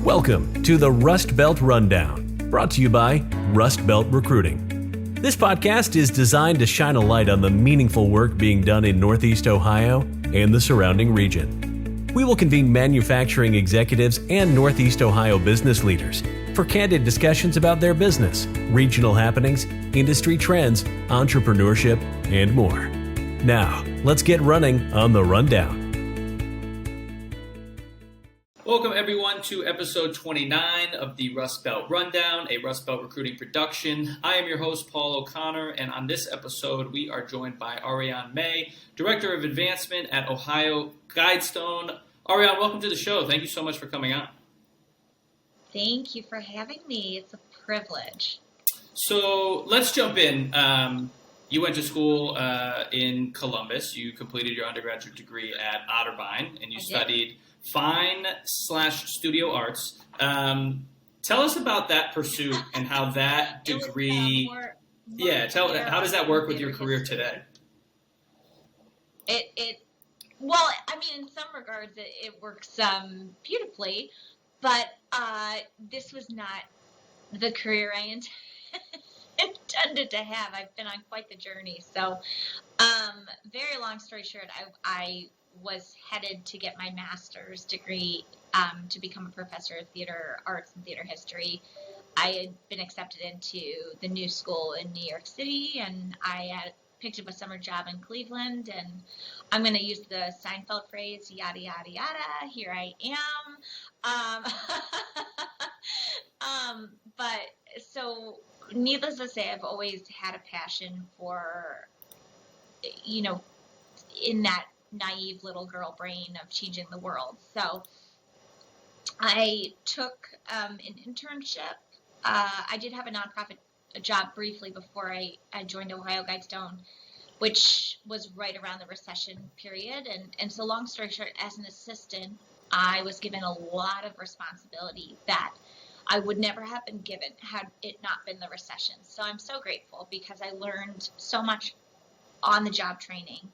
Welcome to the Rust Belt Rundown, brought to you by Rust Belt Recruiting. This podcast is designed to shine a light on the meaningful work being done in Northeast Ohio and the surrounding region. We will convene manufacturing executives and Northeast Ohio business leaders for candid discussions about their business, regional happenings, industry trends, entrepreneurship, and more. Now, let's get running on the Rundown. Welcome, everyone, to episode 29 of the Rust Belt Rundown, a Rust Belt recruiting production. I am your host, Paul O'Connor, and on this episode, we are joined by Arian May, Director of Advancement at OhioGuidestone. Arian, welcome to the show. Thank you so much for coming on. Thank you for having me. It's a privilege. So let's jump in. You went to school in Columbus. You completed your undergraduate degree at Otterbein, and you studied fine/studio arts. Tell us about that pursuit and how that degree. How does that work with your career today? Well, I mean, in some regards, it works beautifully, but this was not the career I intended to have. I've been on quite the journey. So, very long story short, I was headed to get my master's degree to become a professor of theater arts and theater history. I had been accepted into the new school in New York City, and I had picked up a summer job in Cleveland, and I'm going to use the Seinfeld phrase, yada, yada, yada, here I am. But so needless to say, I've always had a passion for, in that naive little girl brain of changing the world. So I took an internship. I did have a nonprofit job briefly before I joined OhioGuidestone, which was right around the recession period. And so long story short, as an assistant, I was given a lot of responsibility that I would never have been given had it not been the recession. So I'm so grateful because I learned so much on the job training.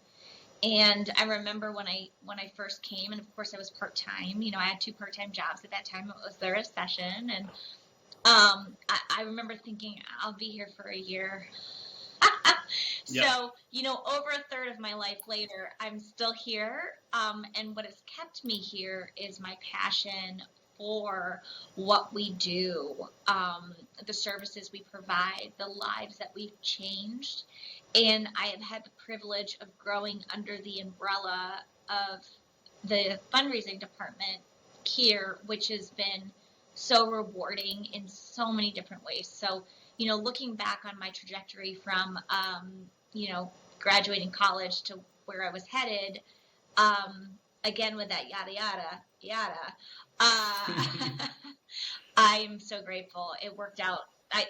And I remember when I first came, and of course I was part-time, I had 2 part-time jobs at that time. It was the recession. And I remember thinking, I'll be here for a year. Yep. So, over a third of my life later, I'm still here. And what has kept me here is my passion for what we do, the services we provide, the lives that we've changed. And I have had the privilege of growing under the umbrella of the fundraising department here, which has been so rewarding in so many different ways. So, looking back on my trajectory from, graduating college to where I was headed, again with that yada, yada, yada, I am so grateful. It worked out.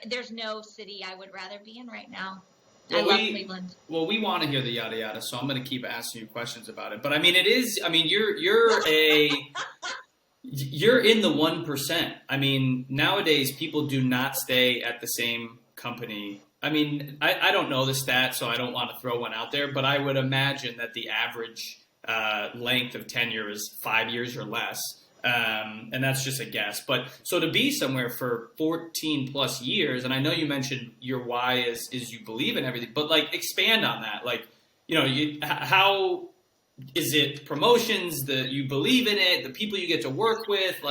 There's no city I would rather be in right now. I love Cleveland. Well, we want to hear the yada yada, so I'm going to keep asking you questions about it. But you're in the 1%. Nowadays people do not stay at the same company. I don't know the stat, so I don't want to throw one out there, but I would imagine that the average length of tenure is 5 years or less. And that's just a guess. But so to be somewhere for 14 plus years, and I know you mentioned your why is you believe in everything, but expand on that. How is it promotions that you believe in it, the people you get to work with?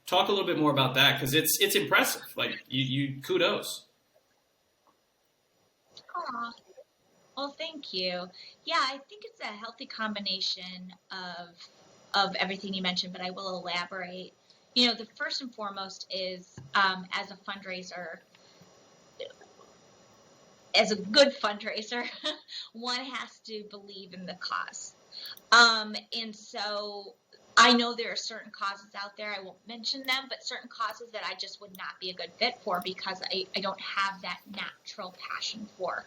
Talk a little bit more about that, because it's impressive. You kudos. Aw. Well, thank you. Yeah, I think it's a healthy combination of everything you mentioned, but I will elaborate. The first and foremost is, as a fundraiser, as a good fundraiser, one has to believe in the cause. And so I know there are certain causes out there, I won't mention them, but certain causes that I just would not be a good fit for because I don't have that natural passion for.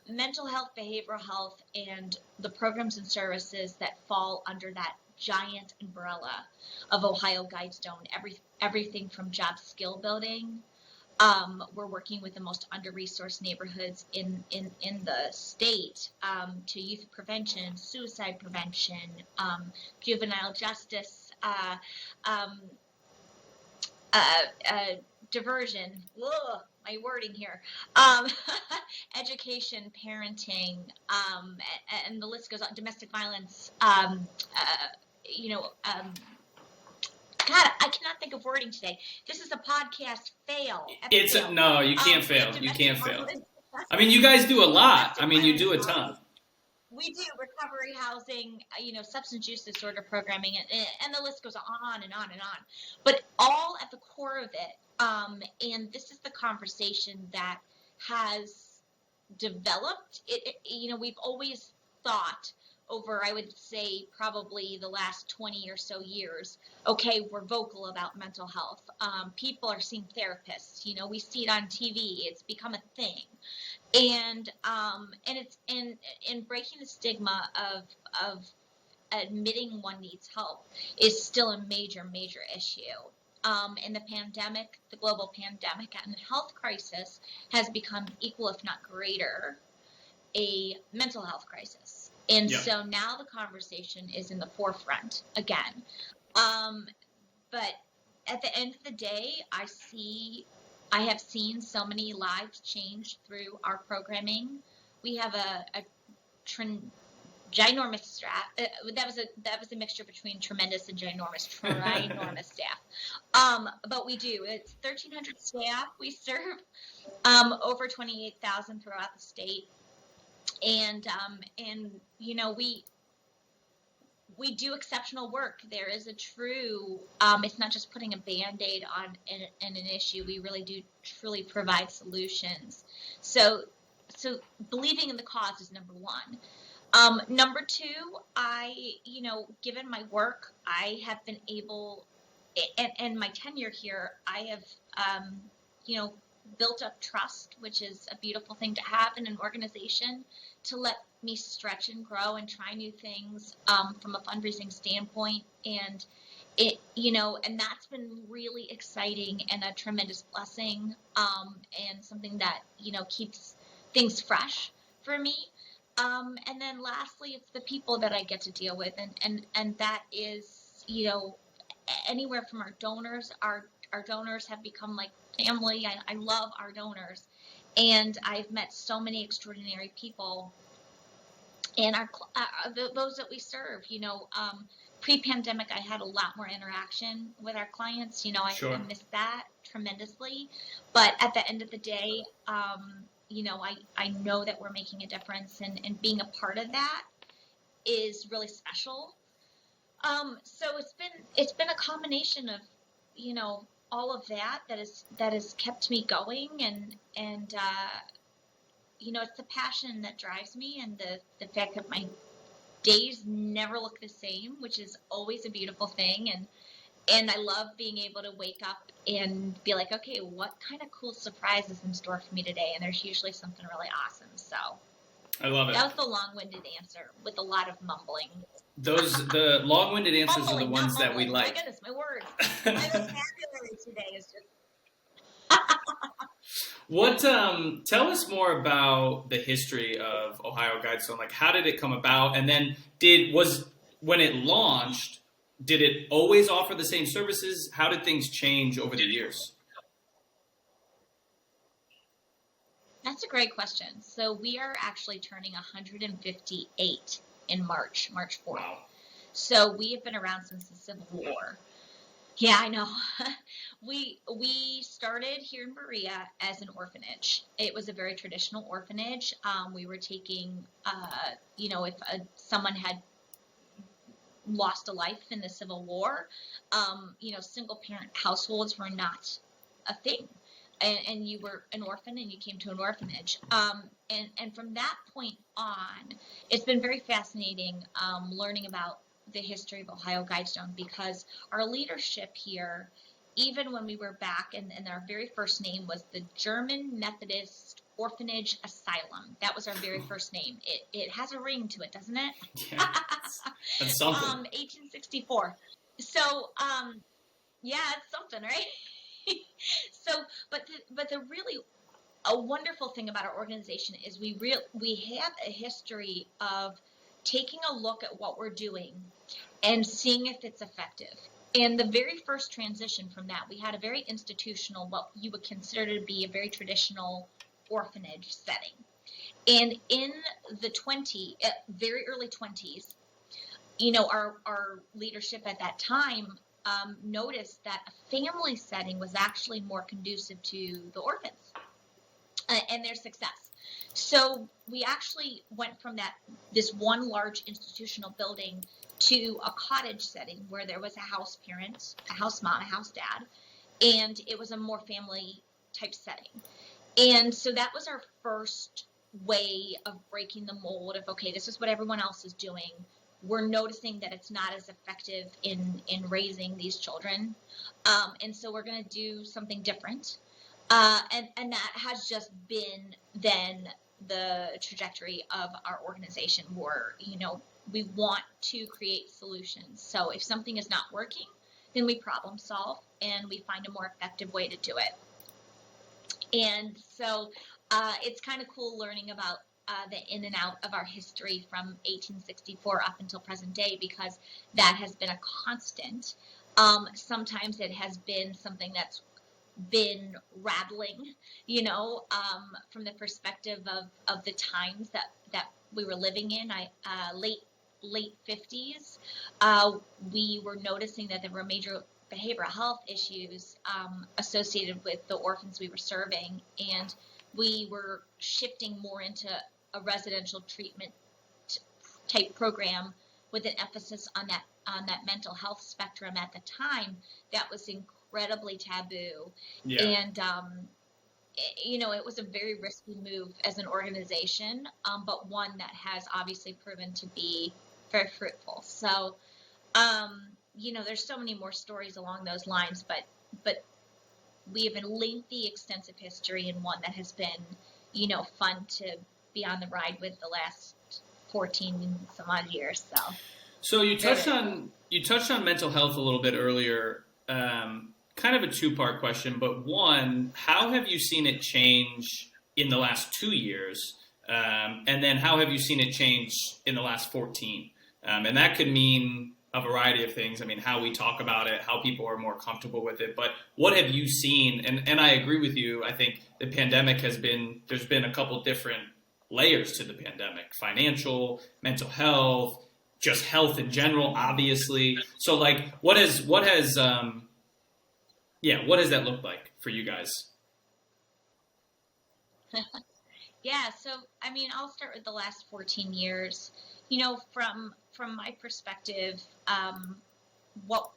Mental health, behavioral health, and the programs and services that fall under that giant umbrella of OhioGuidestone, everything from job skill building. We're working with the most under-resourced neighborhoods in the state, to youth prevention, suicide prevention, juvenile justice, diversion. Ugh, my wording here. Education, parenting, and the list goes on. Domestic violence. You know, God, I cannot think of wording today. This is a podcast fail. Fail. No, you can't fail. You can't fail. I mean, you guys do a lot. I mean, you do a ton. We do recovery housing, substance use disorder programming, and the list goes on and on and on. But all at the core of it, and this is the conversation that has developed. We've always thought over, I would say, probably the last 20 or so years, okay, we're vocal about mental health. People are seeing therapists. We see it on TV. It's become a thing. And it's in breaking the stigma of admitting one needs help is still a major issue. And the global pandemic and health crisis has become equal, if not greater, a mental health crisis. And so now the conversation is in the forefront again. But at the end of the day, I have seen so many lives change through our programming. We have a ginormous staff. That was a mixture between tremendous and ginormous staff. But we do. It's 1,300 staff. We serve over 28,000 throughout the state, and we do exceptional work. There is a true, it's not just putting a Band-Aid on an issue. We really do truly provide solutions. So believing in the cause is number one. Number two, given my work, I have been able, and my tenure here, I have, built up trust, which is a beautiful thing to have in an organization, to let me stretch and grow and try new things from a fundraising standpoint. And and that's been really exciting and a tremendous blessing, and something that, keeps things fresh for me. And then lastly, it's the people that I get to deal with. And that is, anywhere from our donors. Our donors have become like family. I love our donors. And I've met so many extraordinary people. And those that we serve, pre-pandemic, I had a lot more interaction with our clients. I missed that tremendously. But at the end of the day, I know that we're making a difference, and being a part of that is really special. So it's been a combination of, all of that has kept me going, and it's the passion that drives me, and the fact that my days never look the same, which is always a beautiful thing. And I love being able to wake up and be like, okay, what kind of cool surprise is in store for me today? And there's usually something really awesome. So I love it. That was the long-winded answer with a lot of mumbling. The long-winded answers are the ones that we like. My goodness, my word. My vocabulary today is just... What? Tell us more about the history of OhioGuidestone. Like, how did it come about? And then when it launched, did it always offer the same services? How did things change over the years? That's a great question. So we are actually turning 158 in March 4th. Wow. So we have been around since the Civil War. Yeah, I know. We started here in Berea as an orphanage. It was a very traditional orphanage. We were taking, if someone had lost a life in the Civil War, single parent households were not a thing. And you were an orphan and you came to an orphanage. And from that point on, it's been very fascinating learning about the history of OhioGuidestone, because our leadership here, even when we were back, and our very first name was the German Methodist Orphanage Asylum. That was our very first name. It has a ring to it, doesn't it? Yeah, that's something. 1864. So, yeah, it's something, right? So, but the really a wonderful thing about our organization is we have a history of taking a look at what we're doing and seeing if it's effective. And the very first transition from that, we had a very institutional, what you would consider to be a very traditional orphanage setting. And in the very early 20s, our leadership at that time noticed that a family setting was actually more conducive to the orphans and their success. So we actually went from this one large institutional building to a cottage setting where there was a house parent, a house mom, a house dad, and it was a more family type setting. And so that was our first way of breaking the mold of, okay, this is what everyone else is doing. We're noticing that it's not as effective in raising these children. And so we're going to do something different. And that has just been then the trajectory of our organization where, we want to create solutions. So if something is not working, then we problem solve and we find a more effective way to do it. And so it's kind of cool learning about the in and out of our history from 1864 up until present day, because that has been a constant. Sometimes it has been something that's been rattling, from the perspective of the times that we were living in. Late 50s, we were noticing that there were major behavioral health issues associated with the orphans we were serving, and we were shifting more into a residential treatment type program with an emphasis on that mental health spectrum. At the time, that was incredibly taboo. Yeah. And it was a very risky move as an organization, but one that has obviously proven to be very fruitful. So there's so many more stories along those lines, but we have a lengthy, extensive history, and one that has been, fun to be on the ride with the last 14 some odd years. So you touched on mental health a little bit earlier. Kind of a two-part question, but one, how have you seen it change in the last 2 years? And then how have you seen it change in the last 14? And that could mean a variety of things. I mean, how we talk about it, how people are more comfortable with it. But what have you seen? And I agree with you. I think the pandemic there's been a couple different layers to the pandemic: financial, mental health, just health in general, obviously. So what does that look like for you guys? Yeah, so I'll start with the last 14 years. From my perspective, what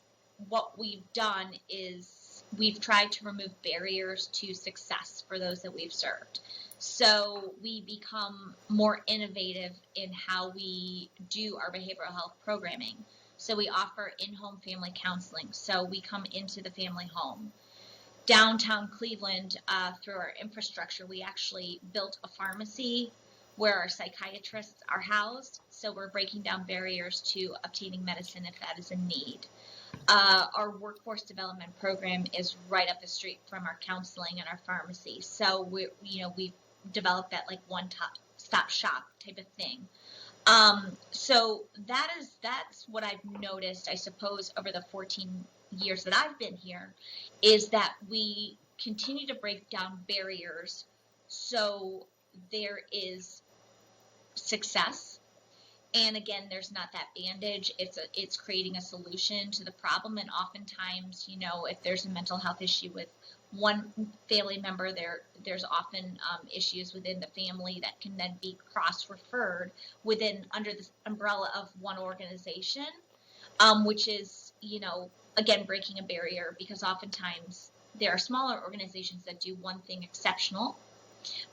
we've done is we've tried to remove barriers to success for those that we've served. So we become more innovative in how we do our behavioral health programming. So we offer in-home family counseling. So we come into the family home. Downtown Cleveland, through our infrastructure, we actually built a pharmacy where our psychiatrists are housed. So we're breaking down barriers to obtaining medicine if that is a need. Our workforce development program is right up the street from our counseling and our pharmacy. So we've developed that one-stop shop type of thing. So that's what I've noticed, I suppose, over the 14 years that I've been here, is that we continue to break down barriers so there is success. And again, there's not that bandage. It's creating a solution to the problem. And oftentimes, if there's a mental health issue with one family member, there's often issues within the family that can then be cross-referred under the umbrella of one organization, which is, again, breaking a barrier, because oftentimes there are smaller organizations that do one thing exceptional,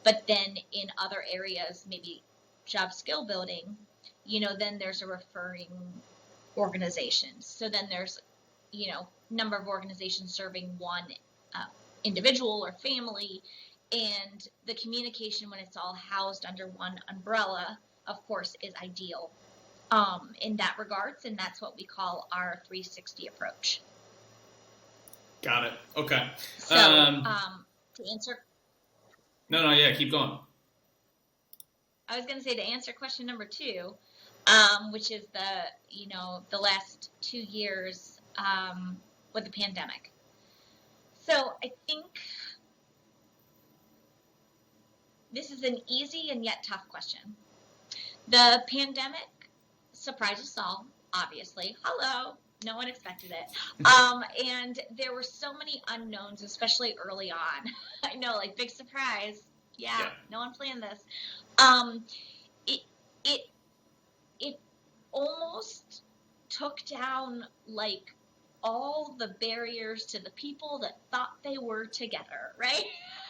but then in other areas, maybe job skill building, then there's a referring organization. So then there's, number of organizations serving one individual or family, and the communication when it's all housed under one umbrella, of course, is ideal in that regards, and that's what we call our 360 approach. Got it. Okay. So to answer... No, yeah, keep going. I was going to say, to answer question number 2, which is the last 2 years, with the pandemic. So I think this is an easy and yet tough question. The pandemic surprised us all, obviously. Hello. No one expected it. And there were so many unknowns, especially early on. I know, like, big surprise. Yeah. No one planned this. It almost took down, like, all the barriers to the people that thought they were together, right?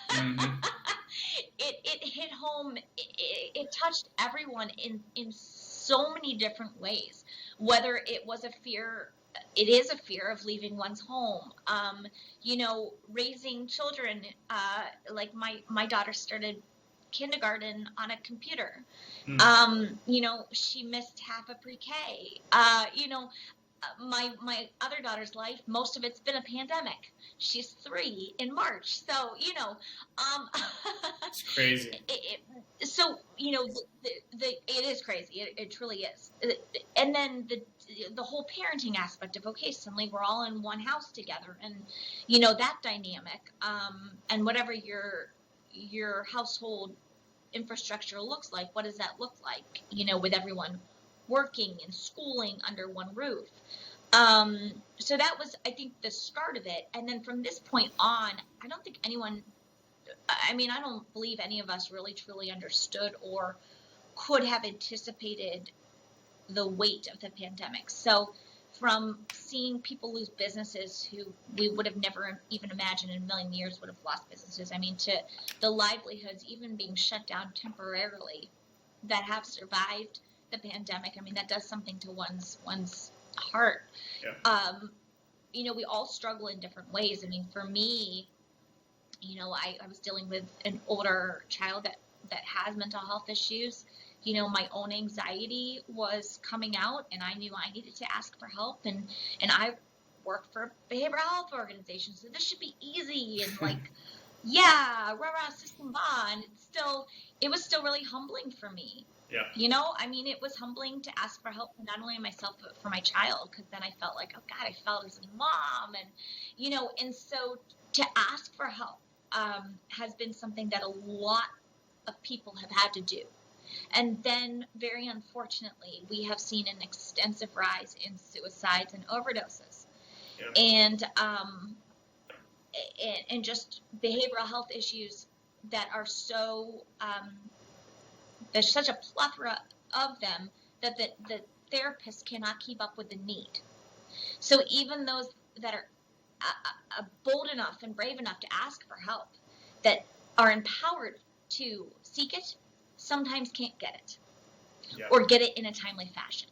Mm-hmm. It hit home. It touched everyone in so many different ways. Whether it was a fear, it is a fear of leaving one's home. Raising children. Like my daughter started kindergarten on a computer. She missed half of pre-K. My other daughter's life, most of it's been a pandemic. She's 3 in March, so it's crazy. It is crazy. It truly is. And then the whole parenting aspect of, okay, suddenly we're all in one house together, and that dynamic, and whatever your household infrastructure looks like, what does that look like? With everyone working and schooling under one roof. So that was, I think, the start of it. And then from this point on, I don't believe any of us really truly understood or could have anticipated the weight of the pandemic. So from seeing people lose businesses who we would have never even imagined in a million years would have lost businesses, to the livelihoods even being shut down temporarily that have survived the pandemic, that does something to one's heart. Yeah. We all struggle in different ways. For me, I was dealing with an older child that has mental health issues. My own anxiety was coming out, and I knew I needed to ask for help. And I work for a behavioral health organization, so this should be easy. And yeah, rah-rah, system bond. It was still really humbling for me. Yeah. It was humbling to ask for help, not only myself, but for my child, because then I felt like, oh God, I felt as a mom. And, and so to ask for help has been something that a lot of people have had to do. And then, very unfortunately, we have seen an extensive rise in suicides and overdoses. Yeah. And just behavioral health issues that are so, there's such a plethora of them that the therapists cannot keep up with the need. So even those that are bold enough and brave enough to ask for help, that are empowered to seek it, sometimes can't get it. Yeah. Or get it in a timely fashion.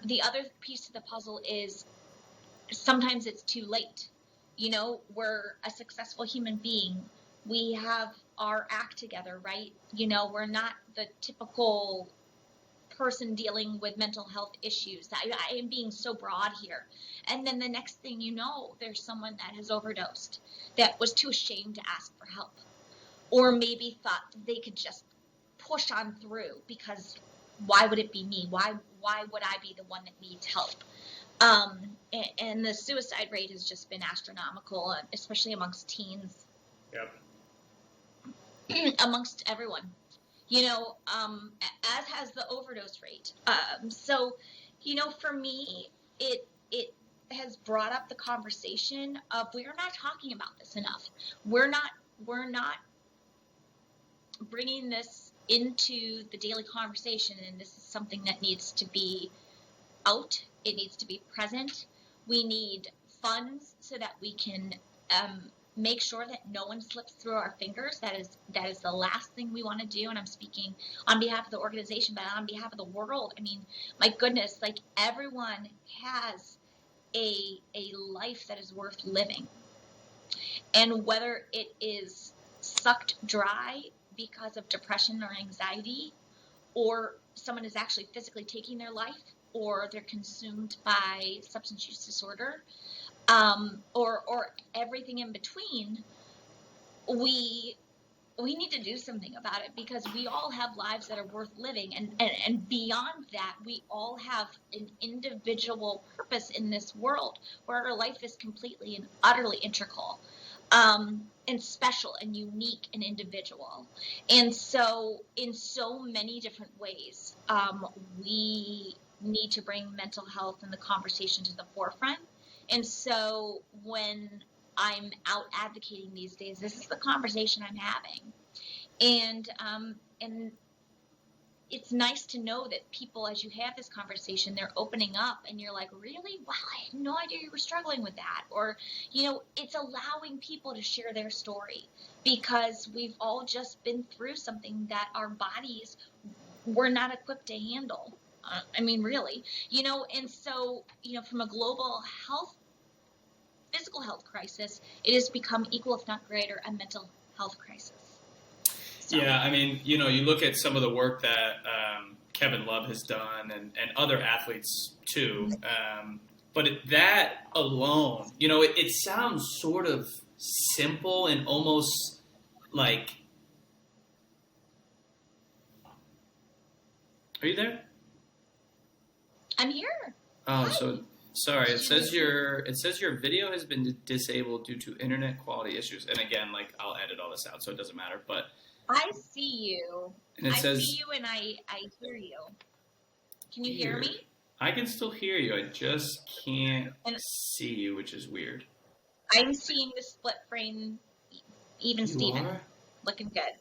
The other piece of the puzzle is sometimes it's too late. We're a successful human being. We have our act together, right? We're not the typical person dealing with mental health issues. I am being so broad here. And then the next thing you know, there's someone that has overdosed, that was too ashamed to ask for help, or maybe thought they could just push on through because why would it be me? Why would I be the one that needs help? And the suicide rate has just been astronomical, especially amongst teens. Yep. Amongst everyone, as has the overdose rate. So, for me, it has brought up the conversation of, we're not talking about this enough. We're not bringing this into the daily conversation, and this is something that needs to be out. It needs to be present. We need funds so that we can make sure that no one slips through our fingers. That is the last thing we want to do. And I'm speaking on behalf of the organization, but on behalf of the world. My goodness, everyone has a life that is worth living. And whether it is sucked dry because of depression or anxiety, or someone is actually physically taking their life, or they're consumed by substance use disorder, or everything in between, we we need to do something about it, because we all have lives that are worth living. And beyond that, we all have an individual purpose in this world where our life is completely and utterly integral, and special and unique and individual. And so in so many different ways, we need to bring mental health and the conversation to the forefront. And so when I'm out advocating these days, this is the conversation I'm having. And it's nice to know that people, as you have this conversation, they're opening up, and you're like, really? Wow, I had no idea you were struggling with that. Or, it's allowing people to share their story, because we've all just been through something that our bodies were not equipped to handle. Really, and so, from a global physical health crisis, it has become equal, if not greater, a mental health crisis. So. Yeah, you look at some of the work that Kevin Love has done, and other athletes too. But that alone, it sounds sort of simple and almost like. Are you there? I'm here. Oh, Hi. so sorry. It says your video has been disabled due to internet quality issues. And again, I'll edit all this out, so it doesn't matter. But I see you. And it says, see you, and I hear you. Can you hear me? I can still hear you. I just can't see you, which is weird. I'm seeing the split frame, even Steven. Looking good.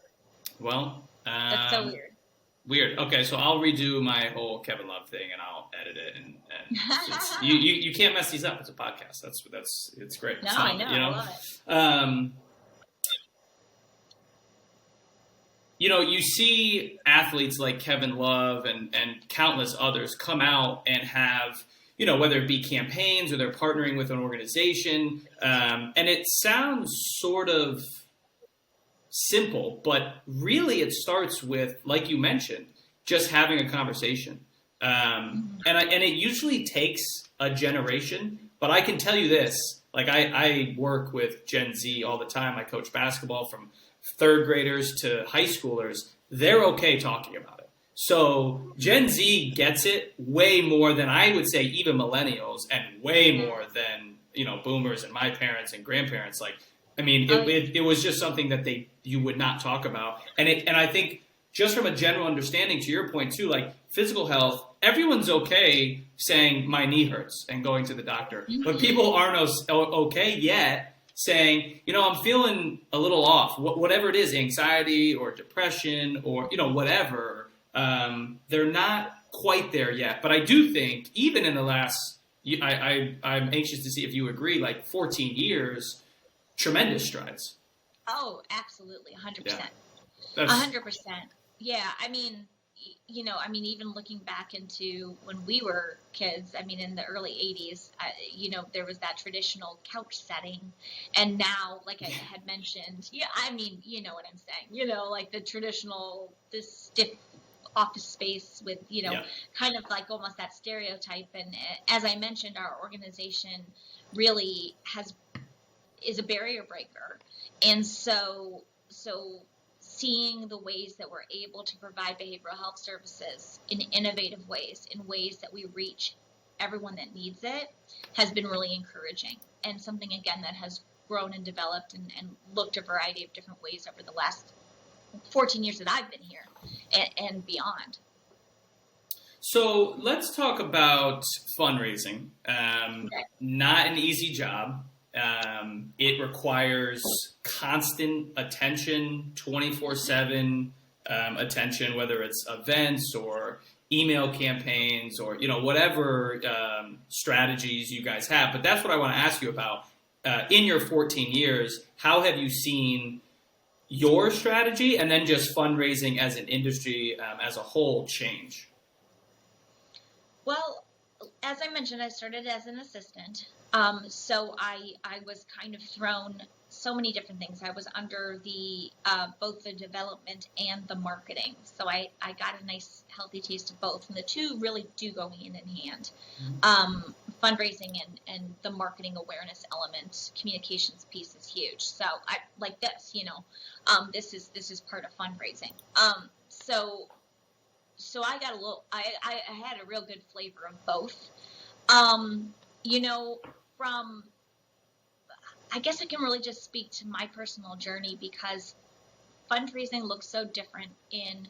Well, that's so weird. Weird. Okay, so I'll redo my whole Kevin Love thing, and I'll edit it. And you can't mess these up. It's a podcast. It's great. No, I know. I love it. You see athletes like Kevin Love and countless others come out and have, whether it be campaigns or they're partnering with an organization. And it sounds sort of simple, but really it starts with, like you mentioned, just having a conversation. And it usually takes a generation, but I can tell you this, I work with Gen Z all the time. I coach basketball from third graders to high schoolers. They're okay talking about it. So Gen Z gets it way more than I would say even millennials, and way more than, boomers and my parents and grandparents. It was just something that you would not talk about. And I think just from a general understanding, to your point too, physical health, everyone's okay saying my knee hurts and going to the doctor, but people aren't okay yet saying, I'm feeling a little off, whatever it is, anxiety or depression or, whatever. They're not quite there yet. But I do think even in the last, I'm anxious to see if you agree, 14 years, tremendous strides. Oh, absolutely. 100%. Yeah. 100%. Yeah. Even looking back into when we were kids, in the early 80s, there was that traditional couch setting. And now, like I had mentioned, you know what I'm saying, the traditional, this stiff office space with, kind of almost that stereotype. And as I mentioned, our organization really is a barrier breaker. And so seeing the ways that we're able to provide behavioral health services in innovative ways, in ways that we reach everyone that needs it, has been really encouraging, and something, again, that has grown and developed and looked a variety of different ways over the last 14 years that I've been here and beyond. So let's talk about fundraising. Not an easy job. It requires constant attention, 24/7 attention, whether it's events or email campaigns or, whatever strategies you guys have. But that's what I want to ask you about. In your 14 years, how have you seen your strategy and then just fundraising as an industry as a whole change? Well, as I mentioned, I started as an assistant. So I was kind of thrown so many different things. I was under the both the development and the marketing. So I got a nice healthy taste of both. And the two really do go hand in hand. Fundraising and the marketing awareness element communications piece is huge. So I like this, this is part of fundraising. So I got I had a real good flavor of both. From, I guess I can really just speak to my personal journey, because fundraising looks so different in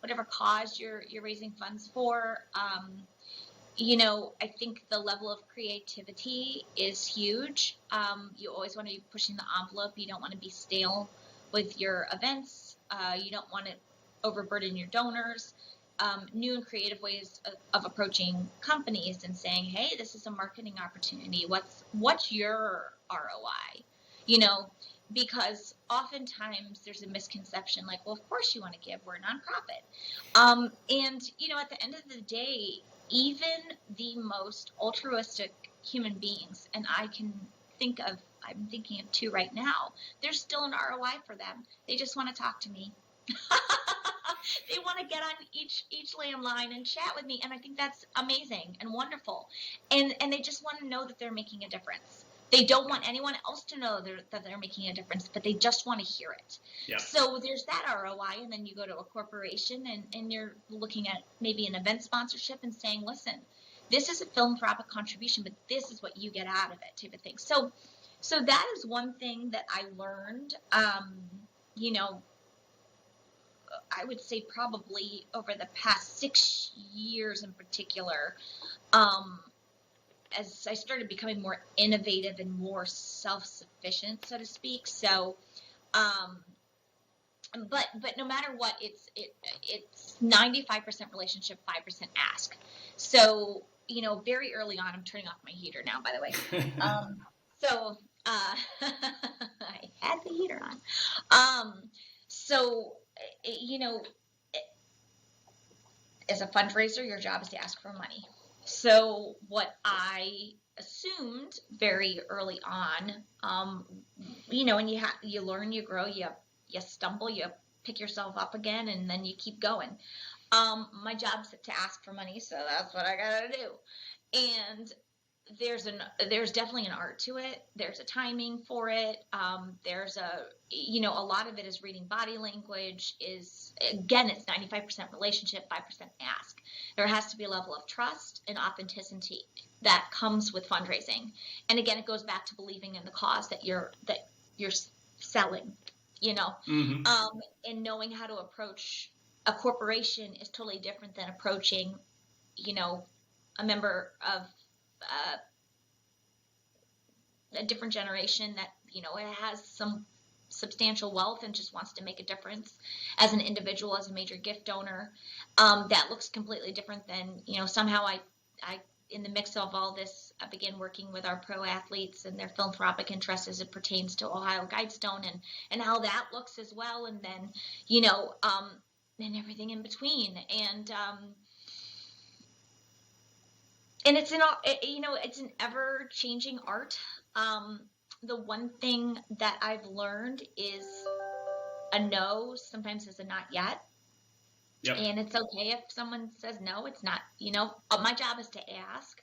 whatever cause you're raising funds for. I think the level of creativity is huge. You always want to be pushing the envelope. You don't want to be stale with your events. You don't want to overburden your donors. New and creative ways of approaching companies and saying, hey, this is a marketing opportunity. What's your ROI? Because oftentimes there's a misconception like, well, of course you want to give. We're a nonprofit. And at the end of the day, even the most altruistic human beings, and I'm thinking of two right now, there's still an ROI for them. They just want to talk to me. They want to get on each landline and chat with me, and I think that's amazing and wonderful. And they just want to know that they're making a difference. They don't want anyone else to know that they're making a difference, but they just want to hear it. Yeah. So there's that ROI, and then you go to a corporation and you're looking at maybe an event sponsorship and saying, listen, this is a philanthropic contribution, but this is what you get out of it, type of thing. So that is one thing that I learned, I would say probably over the past 6 years in particular, as I started becoming more innovative and more self-sufficient, so to speak. So, but no matter what, it's 95% relationship, 5% ask. So, very early on, I'm turning off my heater now, by the way. I had the heater on. As a fundraiser, your job is to ask for money. So what I assumed very early on, and you learn, you grow, you stumble, you pick yourself up again, and then you keep going. My job's to ask for money, so that's what I gotta do. And there's definitely an art to it. There's a timing for it. There's a lot of it is reading body language. It's 95% relationship, 5% ask. There has to be a level of trust and authenticity that comes with fundraising. And again, it goes back to believing in the cause that you're selling, Mm-hmm. And knowing how to approach a corporation is totally different than approaching, a member of a different generation that, it has some substantial wealth and just wants to make a difference as an individual, as a major gift donor. That looks completely different than, somehow I in the mix of all this, I began working with our pro athletes and their philanthropic interests as it pertains to OhioGuidestone and how that looks as well. And then, and everything in between. And it's it's an ever changing art. The one thing that I've learned is a no sometimes is a not yet. Yep. And it's okay if someone says no, it's not, my job is to ask.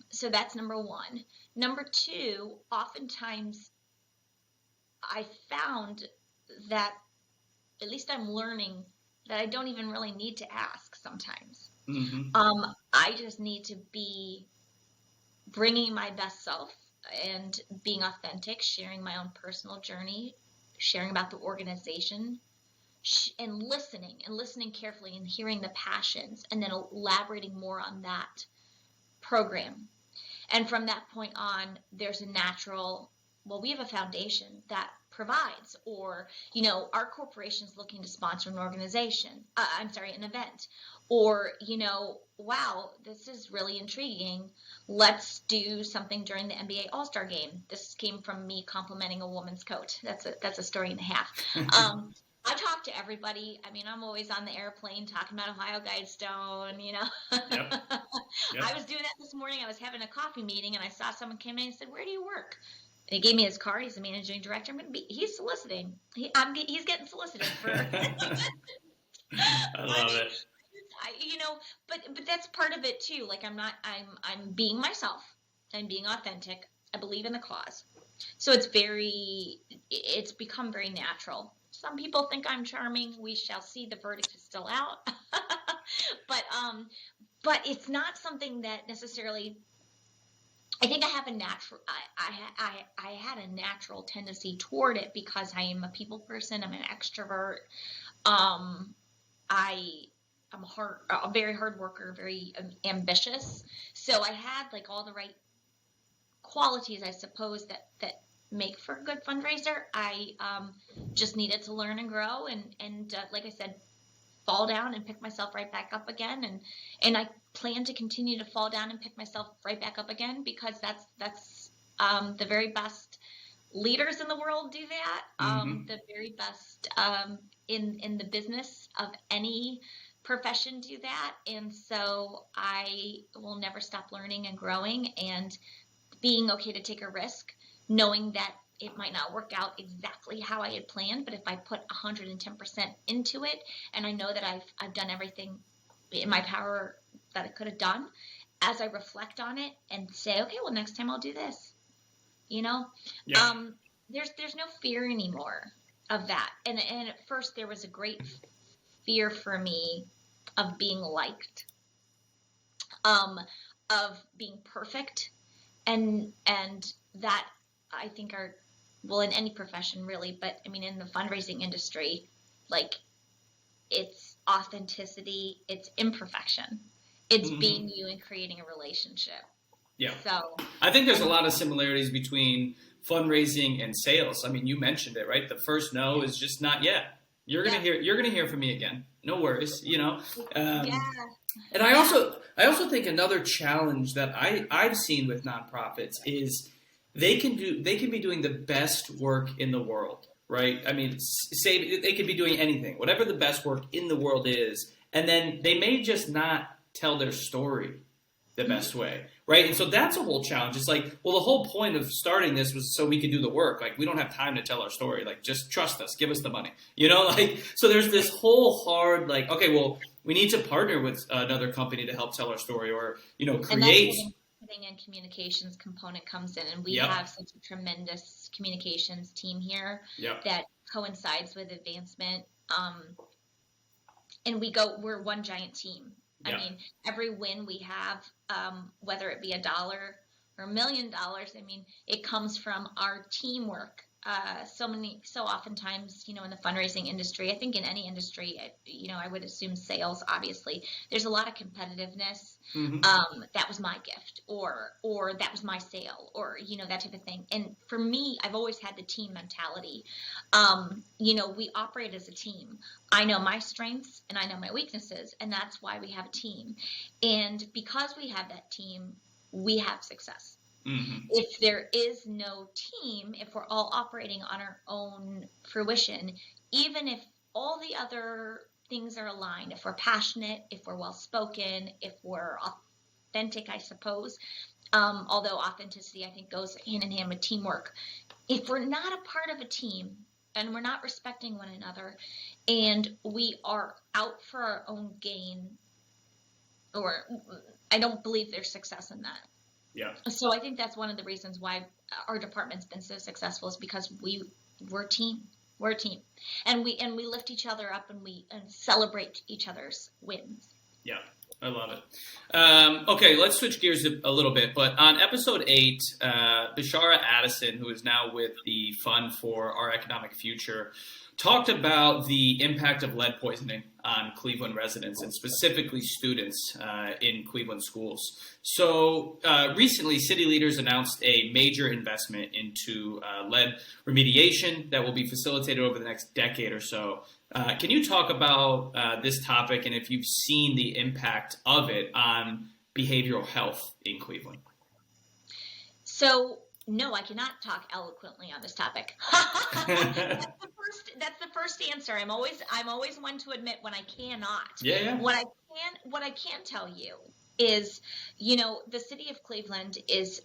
So that's number one. Number two, oftentimes I found that, at least I'm learning, that I don't even really need to ask sometimes. Mm-hmm. I just need to be bringing my best self and being authentic, sharing my own personal journey, sharing about the organization, and listening carefully and hearing the passions, and then elaborating more on that program. And from that point on, there's a natural, we have a foundation that provides, or, our corporation's looking to sponsor an organization, an event, or, wow, this is really intriguing. Let's do something during the NBA All-Star game. This came from me complimenting a woman's coat. That's a story and a half. I talk to everybody. I mean, I'm always on the airplane talking about OhioGuidestone, Yep. I was doing that this morning. I was having a coffee meeting and I saw someone come in and said, "Where do you work?" And he gave me his card. He's the managing director. He's soliciting. He's getting solicited for. I love it. But that's part of it too. Like I'm being myself. I'm being authentic. I believe in the cause. So it's become very natural. Some people think I'm charming. We shall see. The verdict is still out. But it's not something that necessarily, I think I have a natural, I had a natural tendency toward it because I am a people person. I'm an extrovert. I'm a very hard worker, very ambitious. So I had like all the right qualities, I suppose, that make for a good fundraiser. I just needed to learn and grow, and like I said, fall down and pick myself right back up again. And I plan to continue to fall down and pick myself right back up again, because that's the very best leaders in the world do that. The very best in the business of any profession do that. And so I will never stop learning and growing and being okay to take a risk, knowing that it might not work out exactly how I had planned, but if I put 110% into it, and I know that I've done everything in my power that I could have done, as I reflect on it and say, okay, well, next time I'll do this, yeah. There's no fear anymore of that. And at first there was a great fear for me of being liked, of being perfect, and that I think are, well, in any profession really, but I mean in the fundraising industry, like, it's authenticity, it's imperfection, it's being you and creating a relationship. Yeah. So I think there's a lot of similarities between fundraising and sales. I mean, you mentioned it, right? The first no is just not yet. You're gonna hear from me again. No worries, And I also think another challenge that I've seen with nonprofits is they can be doing the best work in the world, right? I mean, say they could be doing anything, whatever the best work in the world is, and then they may just not tell their story the best way, right? And so that's a whole challenge. It's like, well, the whole point of starting this was so we could do the work. Like, we don't have time to tell our story. Like, just trust us, give us the money, so there's this whole hard, like, okay, well, we need to partner with another company to help tell our story, or, create. Marketing and communications component comes in, and we have such a tremendous communications team here that coincides with advancement. And we're one giant team. I mean, every win we have, whether it be $1 or $1 million, I mean, it comes from our teamwork. So oftentimes, in the fundraising industry, I think in any industry, I would assume sales, obviously, there's a lot of competitiveness. That was my gift, or that was my sale, or, that type of thing. And for me, I've always had the team mentality. We operate as a team. I know my strengths and I know my weaknesses, and that's why we have a team. And because we have that team, we have success. If there is no team, if we're all operating on our own fruition, even if all the other things are aligned, if we're passionate, if we're well-spoken, if we're authentic, I suppose, although authenticity, I think, goes hand in hand with teamwork. If we're not a part of a team and we're not respecting one another, and we are out for our own gain, or I don't believe there's success in that. Yeah. So I think that's one of the reasons why our department's been so successful, is because we're a team. We're a team, and we lift each other up, and we celebrate each other's wins. Yeah, I love it. Okay, let's switch gears a little bit. But on episode 8, Bashara Addison, who is now with the Fund for Our Economic Future, talked about the impact of lead poisoning on Cleveland residents, and specifically students in Cleveland schools. So recently, city leaders announced a major investment into lead remediation that will be facilitated over the next decade or so. Can you talk about this topic, and if you've seen the impact of it on behavioral health in Cleveland? So, no, I cannot talk eloquently on this topic. That's the first answer. I'm always one to admit when I cannot. Yeah. What I can tell you is, the city of Cleveland is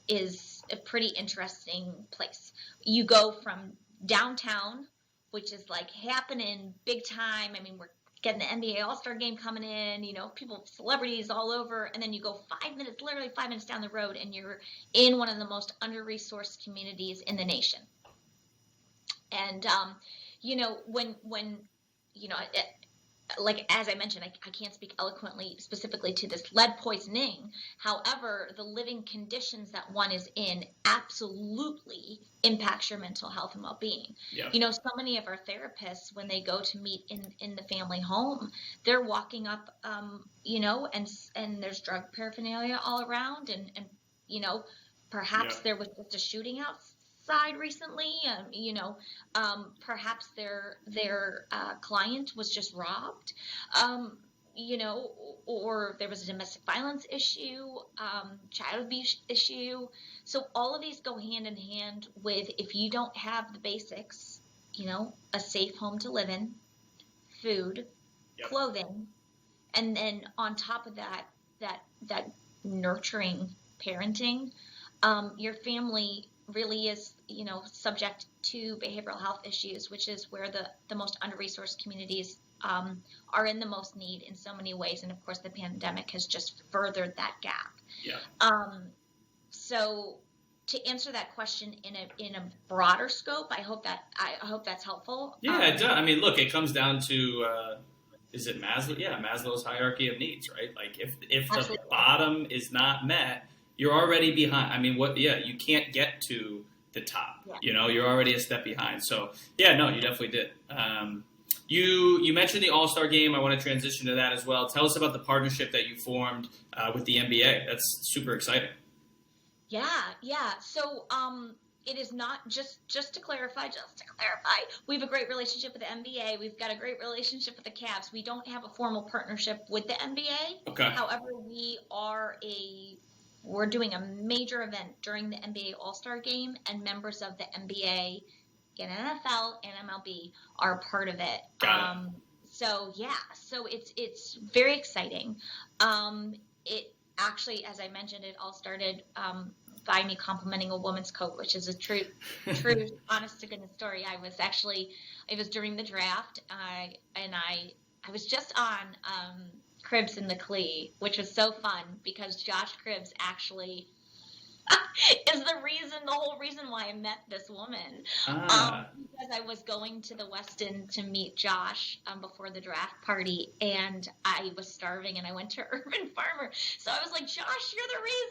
a pretty interesting place. You go from downtown, which is like happening big time. I mean, we're getting the NBA All-Star game coming in, people, celebrities all over. And then you go 5 minutes, literally 5 minutes down the road, and you're in one of the most under-resourced communities in the nation. And, when like, as I mentioned, I can't speak eloquently specifically to this lead poisoning. However, the living conditions that one is in absolutely impacts your mental health and well-being. Yeah. So many of our therapists, when they go to meet in the family home, they're walking up, and there's drug paraphernalia all around, and perhaps there was just a shooting outside recently. Perhaps their client was just robbed, or there was a domestic violence issue, child abuse issue. So all of these go hand in hand with, if you don't have the basics, a safe home to live in, food, Yep. clothing, and then on top of that nurturing parenting, your family really is, subject to behavioral health issues, which is where the most under-resourced communities are in the most need in so many ways. And of course, the pandemic has just furthered that gap. Yeah. So to answer that question in a broader scope, I hope that's helpful. Yeah, it does. I mean, look, it comes down to, is it Maslow? Yeah, Maslow's hierarchy of needs, right? Like, if the Absolutely. bottom is not met, you're already behind. I mean, you can't get to the top. Yeah. You're already a step behind. So, yeah, no, you definitely did. You mentioned the All-Star game. I want to transition to that as well. Tell us about the partnership that you formed with the NBA. That's super exciting. Yeah. So, it is not just to clarify, we have a great relationship with the NBA. We've got a great relationship with the Cavs. We don't have a formal partnership with the NBA. Okay. However, we're doing a major event during the NBA All-Star game, and members of the NBA and NFL and MLB are a part of it. Got it. So it's very exciting. It actually, as I mentioned, it all started by me complimenting a woman's coat, which is a true, honest to goodness story. It was during the draft, and I was just on Cribbs and the Clee, which was so fun because Josh Cribbs actually is the whole reason why I met this woman. Because I was going to the Westin to meet Josh before the draft party, and I was starving, and I went to Urban Farmer. So I was like, Josh, you're the reason,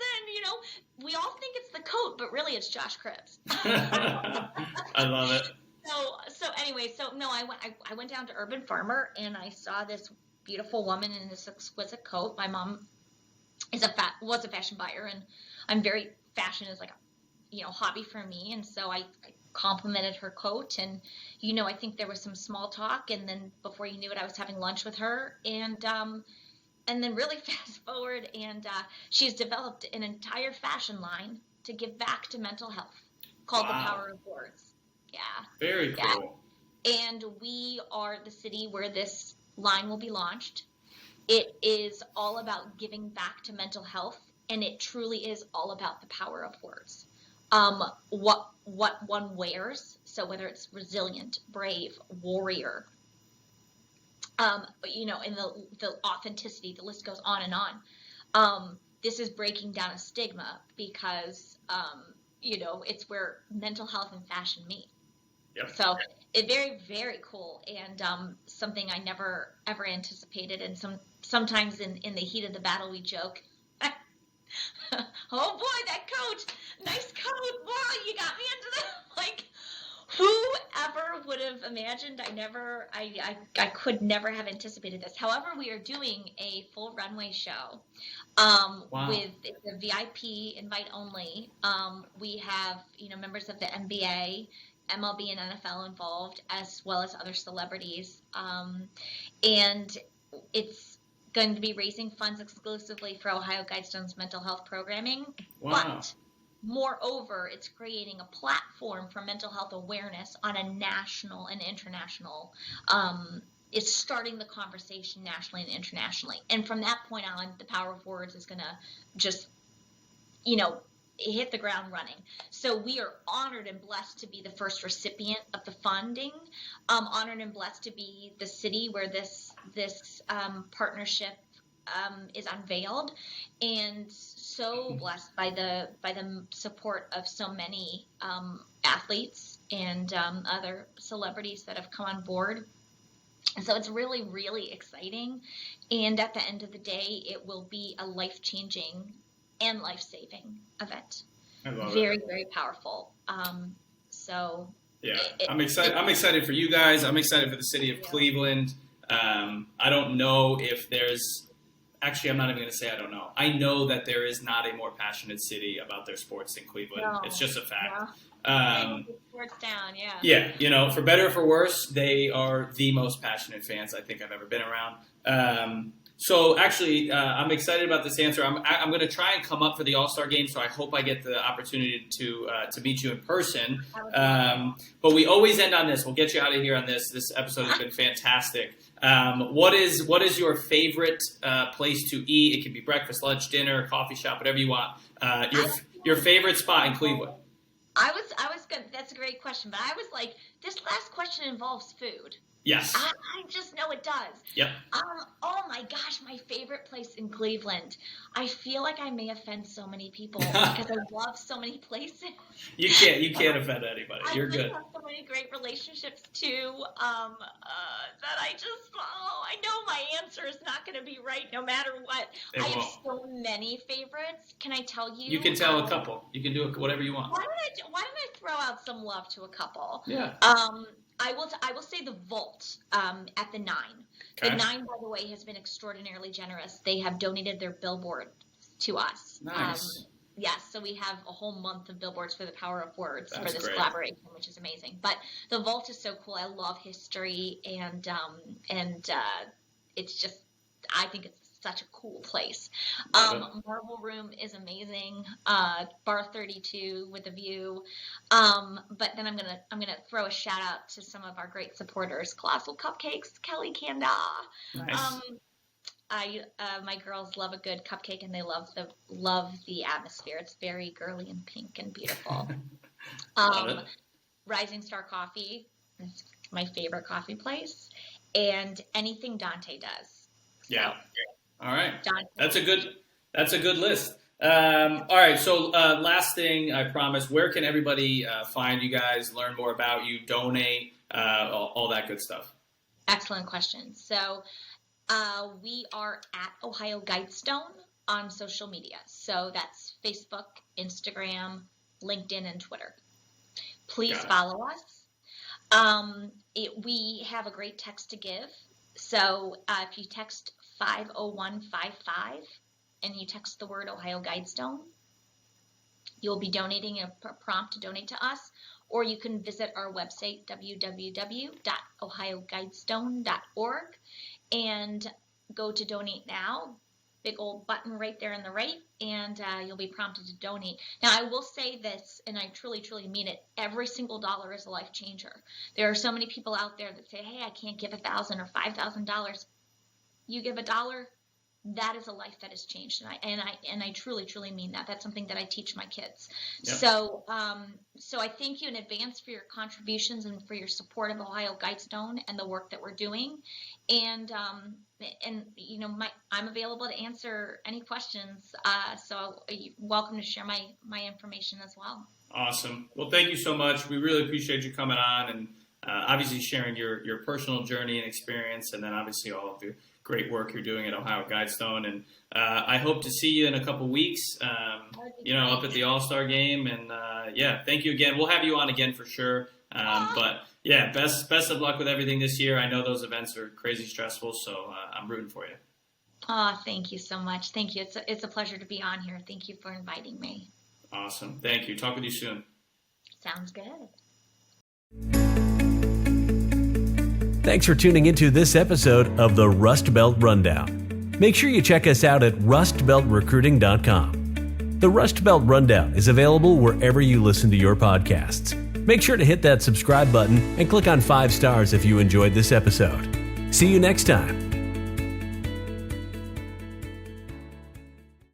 we all think it's the coat, but really it's Josh Cribbs. I love it. So anyway, I went down to Urban Farmer, and I saw this beautiful woman in this exquisite coat. My mom was a fashion buyer, and fashion is like a hobby for me, and so I complimented her coat, and I think there was some small talk, and then before you knew it, I was having lunch with her, and then really fast forward, and she's developed an entire fashion line to give back to mental health called The Power of Words. Yeah. Very cool. And we are the city where this line will be launched. It is all about giving back to mental health, and it truly is all about the power of words. What one wears, so whether it's resilient, brave, warrior, and the authenticity, the list goes on and on. This is breaking down a stigma because, it's where mental health and fashion meet. Yep. So it's very, very cool, and something I never ever anticipated. And sometimes in the heat of the battle, we joke, "Oh boy, that coat, nice coat, boy, you got me into that." Like, whoever would have imagined? I could never have anticipated this. However, we are doing a full runway show with the VIP invite only. We have members of the NBA, MLB, and NFL involved, as well as other celebrities, and it's going to be raising funds exclusively for OhioGuidestone's mental health programming. Wow. But moreover, it's creating a platform for mental health awareness on a national and international. It's starting the conversation nationally and internationally, and from that point on, the power of words is going to just hit the ground running. So we are honored and blessed to be the first recipient of the funding, honored and blessed to be the city where this partnership is unveiled, and so blessed by the support of so many athletes and other celebrities that have come on board. And so it's really, really exciting. And at the end of the day, it will be a life-changing and life-saving event. I love very, it. very powerful. Yeah, I'm excited. I'm excited for you guys. I'm excited for the city of Cleveland. I don't know if there's, actually, I'm not even going to say I don't know. I know that there is not a more passionate city about their sports than Cleveland. No, it's just a fact. no. Sports down, yeah. Yeah, you know, for better or for worse, they are the most passionate fans I think I've ever been around. So actually, I'm excited about this answer. I'm going to try and come up for the All-Star game, so I hope I get the opportunity to meet you in person. But we always end on this. We'll get you out of here on this. This episode has been fantastic. What is your favorite place to eat? It can be breakfast, lunch, dinner, coffee shop, whatever you want. Your favorite spot in Cleveland. I was good. That's a great question, but I was like, this last question involves food. Yes. I just know it does. Yep. Oh my gosh, my favorite place in Cleveland. I feel like I may offend so many people because I love so many places. You can't offend anybody. You're good. I have so many great relationships too. That I know my answer is not going to be right no matter what. I have so many favorites. Can I tell you? You can tell a couple. You can do whatever you want. Why don't I throw out some love to a couple? Yeah. I will say the Vault at the 9. Okay. The 9, by the way, has been extraordinarily generous. They have donated their billboard to us. Nice. Yes, so we have a whole month of billboards for the power of words That's for this great. collaboration, which is amazing. But the Vault is so cool. I love history, and it's just, I think it's such a cool place. Marble Room is amazing. Bar 32 with a view. But then I'm gonna throw a shout out to some of our great supporters. Colossal Cupcakes, Kelly Kanda. Nice. My girls love a good cupcake, and they love the atmosphere. It's very girly and pink and beautiful. Love it. Rising Star Coffee is my favorite coffee place, and anything Dante does. Yeah. All right. Dante. That's a good list. All right. So last thing, I promise. Where can everybody find you guys? Learn more about you. Donate. All that good stuff. Excellent question. So we are at OhioGuidestone on social media. So that's Facebook, Instagram, LinkedIn, and Twitter. Please follow us. We have a great text to give. So if you text 50155 and you text the word Ohio Guidestone, you'll be donating a prompt to donate to us, or you can visit our website, www.ohioguidestone.org, and go to donate now. Big old button right there on the right, and you'll be prompted to donate. Now, I will say this, and I truly, truly mean it. Every single dollar is a life changer. There are so many people out there that say, hey, I can't give $1,000 or $5,000. You give $1, that is a life that is changed, and I truly, truly mean that. That's something that I teach my kids. Yep. So I thank you in advance for your contributions and for your support of Ohio Guidestone and the work that we're doing. And you know, I'm available to answer any questions. So you're welcome to share my information as well. Awesome. Well, thank you so much. We really appreciate you coming on and obviously sharing your personal journey and experience, and then obviously all of the great work you're doing at Ohio Guidestone. And I hope to see you in a couple weeks, up at the All-Star game. And thank you again. We'll have you on again for sure. But yeah, best of luck with everything this year. I know those events are crazy stressful, so I'm rooting for you. Oh, thank you so much. Thank you. It's a pleasure to be on here. Thank you for inviting me. Awesome. Thank you. Talk with you soon. Sounds good. Thanks for tuning into this episode of the Rust Belt Rundown. Make sure you check us out at rustbeltrecruiting.com. The Rust Belt Rundown is available wherever you listen to your podcasts. Make sure to hit that subscribe button and click on 5 stars if you enjoyed this episode. See you next time.